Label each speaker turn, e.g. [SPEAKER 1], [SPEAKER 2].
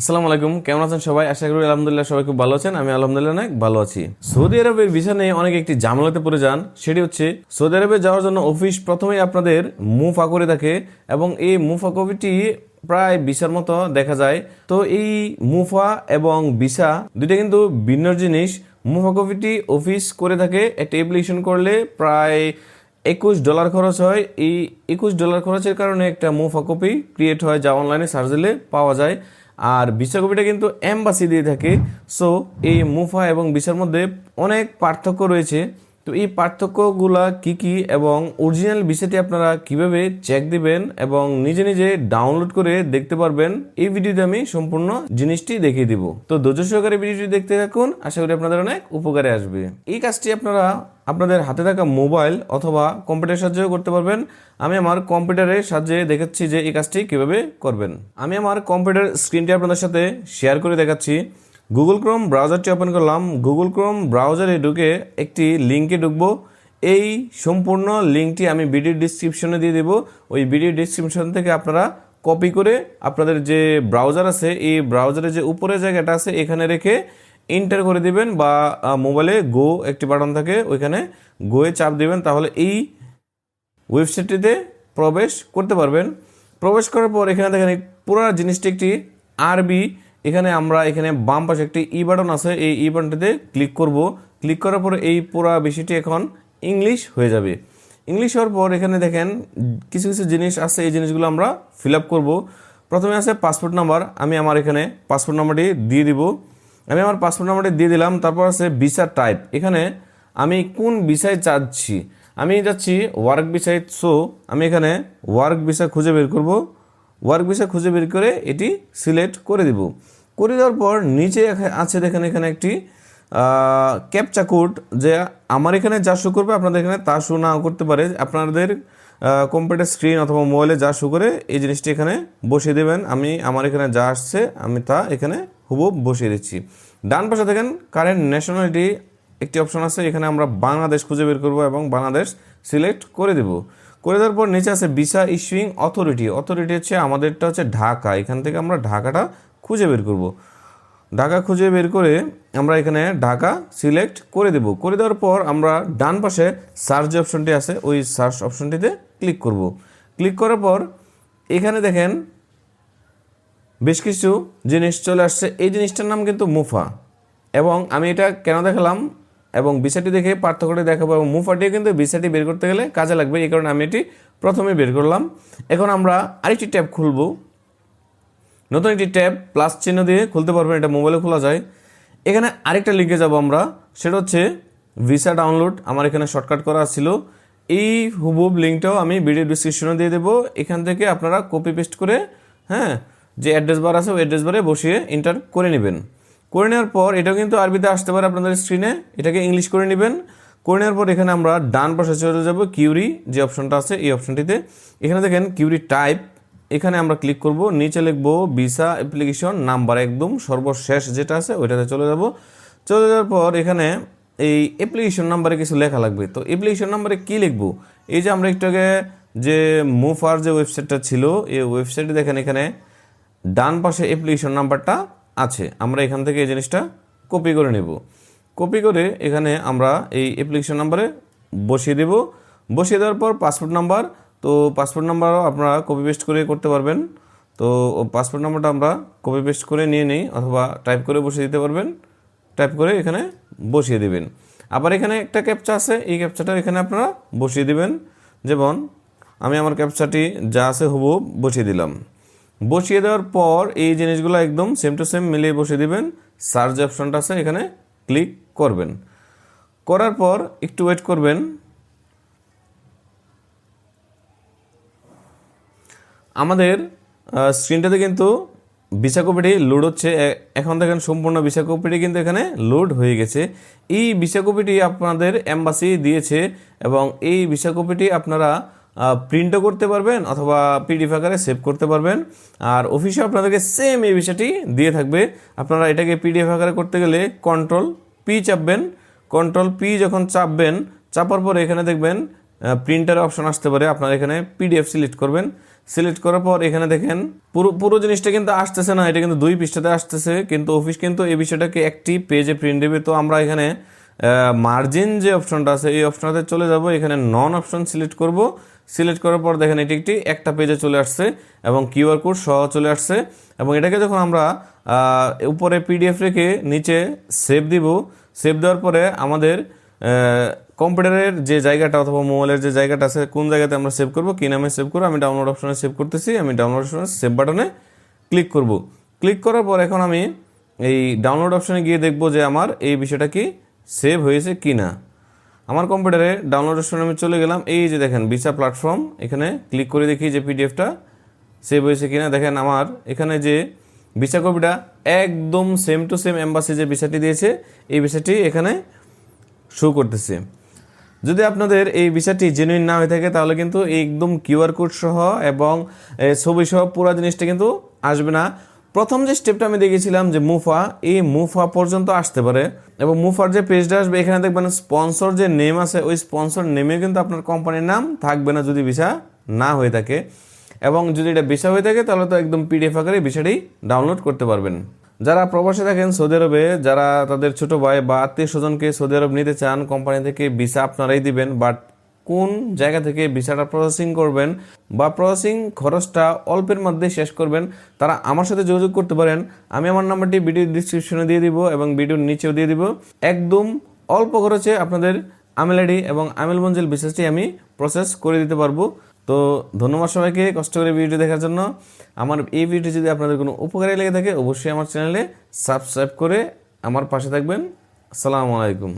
[SPEAKER 1] আসসালামু আলাইকুম, কেমন আছেন সবাই? আশা করি আলহামদুলিল্লাহ সবাই খুব ভালো আছেন। আমি আলহামদুলিল্লাহ অনেক ভালো আছি। সৌদি আরবের ভিসা নিয়ে অনেক একটি ঝামেলাতে পড়ে যান। সেটি হচ্ছে সৌদি আরবে যাওয়ার জন্য অফিস প্রথমেই আপনাদের মুফা করে থাকে এবং এই মুফা কপিটি প্রায় ভিসার মতো দেখা যায়। তো এই মুফা এবং ভিসা দুইটা কিন্তু ভিন্ন জিনিস। মুফা কপিটি অফিস করে থাকে, একটা অ্যাপ্লিকেশন করলে প্রায় $21 খরচ হয়। এই $21 খরচের কারণে একটা মুফা কপি ক্রিয়েট হয়, যা অনলাইনে সার্চ দিলে পাওয়া যায়। আর ভিসা কপিটা কিন্তু এম্বাসি দিয়ে থাকে। সো এই মুফা এবং ভিসার মধ্যে অনেক পার্থক্য রয়েছে। তো এই পার্থক্যগুলা কি কি এবং অরিজিনাল ভিসাটি আপনারা কিভাবে চেক দিবেন এবং নিজে নিজে ডাউনলোড করে দেখতে পারবেন, এই ভিডিওতে আমি সম্পূর্ণ জিনিসটি দেখিয়ে দিব। তো ধৈর্য সহকারে ভিডিওটি দেখতে থাকুন, আশা করি আপনাদের অনেক উপকারে আসবে। এই কাজটি আপনারা আপনাদের হাতে থাকা মোবাইল অথবা কম্পিউটার সাহায্যেও করতে পারবেন। আমি আমার কম্পিউটারের সাহায্যে দেখাচ্ছি যে এই কাজটি কিভাবে করবেন। আমি আমার কম্পিউটার স্ক্রিনটি আপনাদের সাথে শেয়ার করে দেখাচ্ছি। গুগল ক্রোম ব্রাউজারটি ওপেন করলাম। গুগল ক্রোম ব্রাউজারে ঢুকে একটি লিঙ্কে ঢুকবো। এই সম্পূর্ণ লিঙ্কটি আমি ভিডিও ডিসক্রিপশনে দিয়ে দেবো। ওই ভিডিও ডিসক্রিপশন থেকে আপনারা কপি করে আপনাদের যে ব্রাউজার আছে, এই ব্রাউজারের যে উপরে জায়গাটা আছে এখানে রেখে এন্টার করে দিবেন, বা মোবাইলে গো একটি বাটন থাকে, ওইখানে গোয়ে চাপ দিবেন, তাহলে এই ওয়েবসাইটটিতে প্রবেশ করতে পারবেন। প্রবেশ করার পর এখানে দেখেন পুরো জিনিসটি একটি আরবি। এখানে বাম পাশে একটি ই বাটন আছে, এই ই বাটনটিতে ক্লিক করব। ক্লিক করার পর এই পুরো বিষয়টি এখন ইংলিশ হয়ে যাবে। ইংলিশ হওয়ার পর এখানে দেখেন কিছু কিছু জিনিস আছে, এই জিনিসগুলো আমরা ফিল আপ করবো। প্রথমে আছে পাসপোর্ট নাম্বার। আমি আমার এখানে পাসপোর্ট নাম্বারটি দিয়ে দিব। আমি আমার পাসপোর্ট নাম্বারটি দিয়ে দিলাম। তারপর আছে ভিসা টাইপ। এখানে আমি কোন ভিসায় চাচ্ছি, আমি যাচ্ছি ওয়ার্ক ভিসায়। সো আমি এখানে ওয়ার্ক ভিসা খুঁজে বের করব। ওয়ার্ক ভিসা খুঁজে বের করে এটি সিলেক্ট করে দিব। করে দেওয়ার পর নিচে আছে দেখেন এখানে একটি ক্যাপচা কোড, যে আমার এখানে যা শো করবে আপনাদের এখানে তা শো নাও করতে পারে। আপনাদের কম্পিউটার স্ক্রিন অথবা মোবাইলে যা শো করে এই জিনিসটি এখানে বসিয়ে দেবেন। আমি আমার এখানে যা আসছে আমি তা এখানে হুবহু বসিয়ে দিচ্ছি। ডান পাশে দেখেন কারেন্ট ন্যাশনালিটি একটি অপশন আছে, এখানে আমরা বাংলাদেশ খুঁজে বের করব এবং বাংলাদেশ সিলেক্ট করে দেব। করে দেওয়ার পর নিচে আছে ভিসা ইস্যুইং অথরিটি। অথরিটি হচ্ছে আমাদেরটা হচ্ছে ঢাকা। এখান থেকে আমরা ঢাকাটা খুঁজে বের করব। ঢাকা খুঁজে বের করে আমরা এখানে ঢাকা সিলেক্ট করে দেব। করে দেওয়ার পর আমরা ডান পাশে সার্চ যে অপশনটি আছে ওই সার্চ অপশনটিতে ক্লিক করব। ক্লিক করার পর এখানে দেখেন বেশ কিছু জিনিস চলে আসছে। এই জিনিসটার নাম কিন্তু মুফা, এবং আমি এটা কেন দেখালাম এবং ভিসাটি দেখে পার্থক্যটি দেখাবো, এবং মুফাটিও কিন্তু ভিসাটি বের করতে গেলে কাজে লাগবে, এই কারণে আমি এটি প্রথমে বের করলাম। এখন আমরা আরেকটি ট্যাব খুলব। নতুন একটি ট্যাব প্লাস চিহ্ন দিয়ে খুলতে পারবেন, এটা মোবাইলে খোলা যায়। এখানে আরেকটা লিঙ্কে যাব আমরা, সেটা হচ্ছে ভিসা ডাউনলোড। আমার এখানে শর্টকাট করা ছিল। এই হুবহু লিঙ্কটাও আমি ভিডিও ডিসক্রিপশনে দিয়ে দেবো। এখান থেকে আপনারা কপি পেস্ট করে যে অ্যাড্রেস বার আছে ওই অ্যাড্রেস বারে বসিয়ে এন্টার করে নেবেন। করে নেওয়ার পর এটাও কিন্তু আরবিতে আসতে পারে আপনাদের স্ক্রিনে, এটাকে ইংলিশ করে নেবেন। করে নেওয়ার পর এখানে আমরা ডান পাশে চলে যাব, কিউরি যে অপশনটা আছে এই অপশনটিতে। এখানে দেখেন কিউরি টাইপ, এখানে আমরা ক্লিক করব। নিচে লিখবো ভিসা অ্যাপ্লিকেশন নাম্বার, একদম সর্বশেষ যেটা আছে ওইটাতে চলে যাব। চলে যাওয়ার পর এখানে এই অ্যাপ্লিকেশন নাম্বারে কিছু লেখা লাগবে। তো অ্যাপ্লিকেশন নাম্বারে কি লিখবো, এই যে আমরা একটু আগে যে মুফার যে ওয়েবসাইটটা ছিল এই ওয়েবসাইটে দেখেন এখানে ডান পাশে অ্যাপ্লিকেশন নাম্বারটা আছে। আমরা এখান থেকে এই জিনিসটা কপি করে নেব। কপি করে এখানে আমরা এই অ্যাপ্লিকেশন নাম্বারে বসিয়ে দেব। বসিয়ে দেওয়ার পর পাসপোর্ট নাম্বার, তো পাসপোর্ট নাম্বারও আপনারা কপি পেস্ট করে করতে পারবেন। তো পাসপোর্ট নাম্বারটা আমরা কপি পেস্ট করে নিয়ে নিই, অথবা টাইপ করে বসিয়ে দিতে পারবেন। টাইপ করে এখানে বসিয়ে দেবেন। আবার এখানে একটা ক্যাপচা আছে, এই ক্যাপচাটা এখানে আপনারা বসিয়ে দিবেন। যেমন আমি আমার ক্যাপচাটি যা আছে হুবহু বসিয়ে দিলাম। বসিয়ে দেওয়ার পর এই জিনিসগুলো একদম সেম টু সেম মিলিয়ে বসিয়ে দিবেন। সার্চ অপশনটা আছে এখানে ক্লিক করবেন। করার পর একটু ওয়েট করবেন। আমাদের স্ক্রিনটাতে কিন্তু ভিসা কপিটি লোড হচ্ছে। এখন দেখেন সম্পূর্ণ ভিসা কপিটি কিন্তু এখানে লোড হয়ে গেছে। এই ভিসা কপিটি আপনাদের এম্বাসি দিয়েছে, এবং এই ভিসা কপিটি আপনারা প্রিন্টও করতে পারবেন অথবা পিডিএফ আকারে সেভ করতে পারবেন। আর অফিসে আপনাদেরকে সেম এই বিষয়টি দিয়ে থাকবে। আপনারা এটাকে পিডিএফ আকারে করতে গেলে কন্ট্রোল পি চাপবেন। কন্ট্রোল পি যখন চাপবেন, চাপার পরে এখানে দেখবেন প্রিন্টার অপশন আসতে পারে। আপনারা এখানে পিডিএফ সিলেক্ট করবেন। সিলেক্ট করার পর এখানে দেখেন পুরো পুরো জিনিসটা কিন্তু আসতেছে না, এটা কিন্তু 2 পৃষ্ঠাতে আসতেছে, কিন্তু অফিস কিন্তু এই বিষয়টাকে একটি পেজে প্রিন্ট দেবে। তো আমরা এখানে মার্জিন যে অপশনটা আছে এই অপশনটাতে চলে যাব, এখানে নন অপশন সিলেক্ট করব। সিলেক্ট করার পর দেখেন এটি একটা পেজে চলে আসছে এবং কিউআর কোড সহ চলে আসছে। এবং এটাকে যখন আমরা উপরে পিডিএফ রেখে নিচে সেভ দিব, সেভ দেওয়ার পরে আমাদের কম্পিউটারের যে জায়গাটা অথবা মোবাইলের যে জায়গাটা আছে কোন জায়গাতে আমরা সেভ করব, কী নামে সেভ করবো, আমি ডাউনলোড অপশনে সেভ করতেছি। আমি ডাউনলোড অপশনে সেভ বাটনে ক্লিক করব। ক্লিক করার পর এখন আমি এই ডাউনলোড অপশনে গিয়ে দেখব যে আমার এই বিষয়টা কি সেভ হয়েছে কি না। আমার কম্পিউটারে ডাউনলোড অপশনে আমি চলে গেলাম, এই যে দেখেন ভিসা প্ল্যাটফর্ম, এখানে ক্লিক করে দেখি যে পিডিএফটা সেভ হয়েছে কিনা। দেখেন আমার এখানে যে ভিসা কপিটা একদম সেম টু সেম এম্বাসি যে ভিসাটি দিয়েছে এই ভিসাটি এখানে শো করতেছে। যদি আপনাদের এই ভিসাটি জেনুইন না হয়ে থাকে তাহলে কিন্তু একদম কিউআর কোড সহ এবং ছবি সহ পুরো জিনিসটা কিন্তু আসবে না। প্রথম যে স্টেপটা আমি দেখেছিলাম যে মুফা, এই মুফা পর্যন্ত আসতে পারে এবং মুফার যে পেজটা আসবে এখানে দেখবেন স্পন্সর যে নেম আছে ওই স্পন্সর নেমে কিন্তু আপনার কোম্পানির নাম থাকবে না যদি ভিসা না হয়ে থাকে। এবং যদি এটা ভিসা হয়ে থাকে তাহলে তো একদম পিডিএফ আকারে ভিসাটি ডাউনলোড করতে পারবেন। যারা প্রবাসে থাকেন সৌদি আরবে, যারা তাদের ছোট ভাই বা আত্মীয় স্বজনকে সৌদি আরব নিতে চান, কোম্পানি থেকে ভিসা আপনারাই দিবেন, বাট কোন জায়গা থেকে ভিসাটা প্রসেসিং করবেন বা প্রসেসিং খরচটা অল্পের মধ্যে শেষ করবেন, তারা আমার সাথে যোগাযোগ করতে পারেন। আমি আমার নাম্বারটি ভিডিও ডিসক্রিপশনে দিয়ে দিব এবং ভিডিওর নিচেও দিয়ে দিব। একদম অল্প খরচে আপনাদের আমেল আইডি এবং আমেল মঞ্জিল ভিসাটি আমি প্রসেস করে দিতে পারবো। তো ধন্যবাদ সবাইকে কষ্ট করে ভিডিওটি দেখার জন্য। আমার এই ভিডিওটি যদি আপনাদের কোনো উপকারে লেগে থাকে অবশ্যই আমার চ্যানেলে সাবস্ক্রাইব করে আমার পাশে থাকবেন। আসসালামু আলাইকুম।